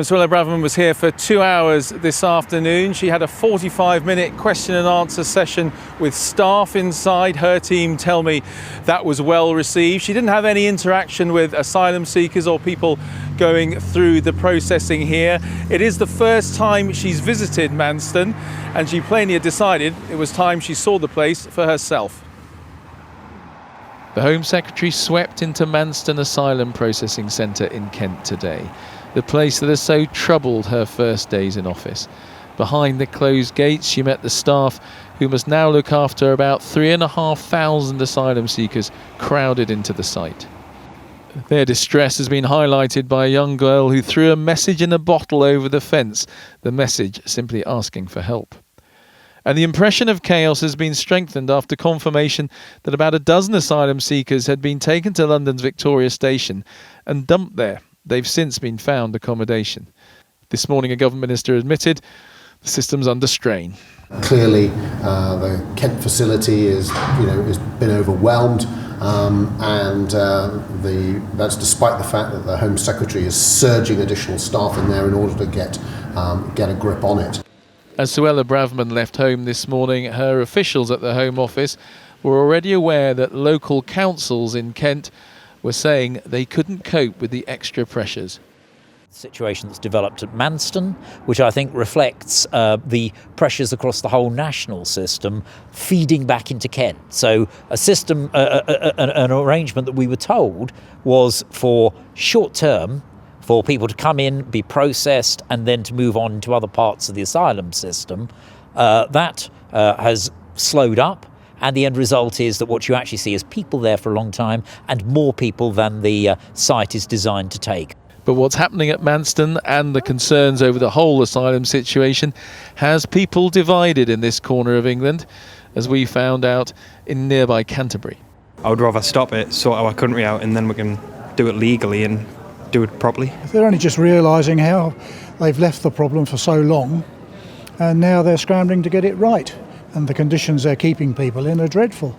Suella Braverman was here for 2 hours this afternoon. She had a 45-minute question and answer session with staff inside. Her team tell me that was well received. She didn't have any interaction with asylum seekers or people going through the processing here. It is the first time she's visited Manston, and she plainly had decided it was time she saw the place for herself. The Home Secretary swept into Manston Asylum Processing Centre in Kent today, the place that has so troubled her first days in office. Behind the closed gates, she met the staff who must now look after about 3,500 asylum seekers crowded into the site. Their distress has been highlighted by a young girl who threw a message in a bottle over the fence, the message simply asking for help. And the impression of chaos has been strengthened after confirmation that about a dozen asylum seekers had been taken to London's Victoria Station and dumped there. They've since been found accommodation. This morning, a government minister admitted the system's under strain. Clearly, the Kent facility has been overwhelmed, and that's despite the fact that the Home Secretary is surging additional staff in there in order to get a grip on it. As Suella Braverman left home this morning, her officials at the Home Office were already aware that local councils in Kent were saying they couldn't cope with the extra pressures. The situation that's developed at Manston, which I think reflects the pressures across the whole national system feeding back into Kent. So a system, an arrangement that we were told was for short term, for people to come in, be processed, and then to move on to other parts of the asylum system. That has slowed up, and the end result is that what you actually see is people there for a long time and more people than the site is designed to take. But what's happening at Manston and the concerns over the whole asylum situation has people divided in this corner of England, as we found out in nearby Canterbury. I would rather stop it, sort our country out, and then we can do it legally and do it properly. They're only just realising how they've left the problem for so long, and now they're scrambling to get it right, and the conditions they're keeping people in are dreadful.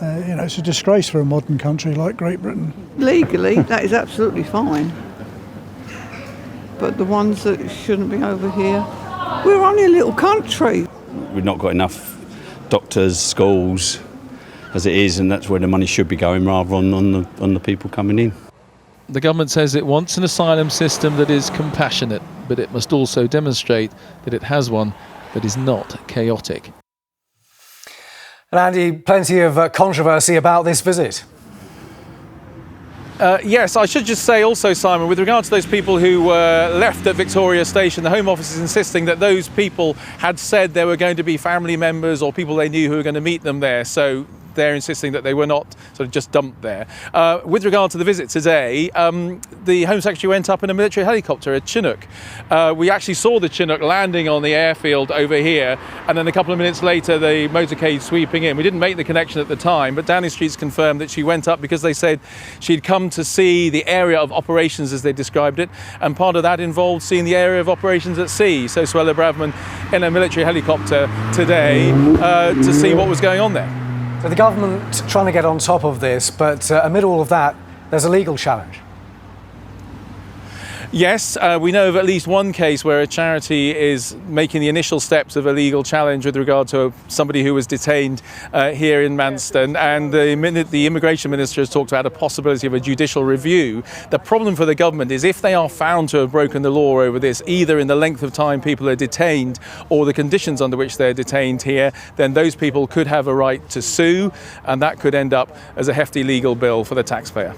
It's a disgrace for a modern country like Great Britain. Legally, that is absolutely fine, but the ones that shouldn't be over here, we're only a little country. We've not got enough doctors, schools as it is, and that's where the money should be going rather on the people coming in. The government says it wants an asylum system that is compassionate, but it must also demonstrate that it has one that is not chaotic. And Andy, plenty of controversy about this visit. Yes, I should just say also, Simon, with regard to those people who were left at Victoria Station, the Home Office is insisting that those people had said there were going to be family members or people they knew who were going to meet them there. So they're insisting that they were not sort of just dumped there. With regard to the visit today, the Home Secretary went up in a military helicopter, a Chinook. We actually saw the Chinook landing on the airfield over here, and then a couple of minutes later the motorcade sweeping in. We didn't make the connection at the time, but Downing Street's confirmed that she went up because they said she'd come to see the area of operations as they described it, and part of that involved seeing the area of operations at sea. So Suella Braverman in a military helicopter today to see what was going on there. So the government trying to get on top of this, but amid all of that, there's a legal challenge. Yes, we know of at least one case where a charity is making the initial steps of a legal challenge with regard to somebody who was detained here in Manston, and the immigration minister has talked about a possibility of a judicial review. The problem for the government is if they are found to have broken the law over this, either in the length of time people are detained or the conditions under which they're detained here, then those people could have a right to sue, and that could end up as a hefty legal bill for the taxpayer.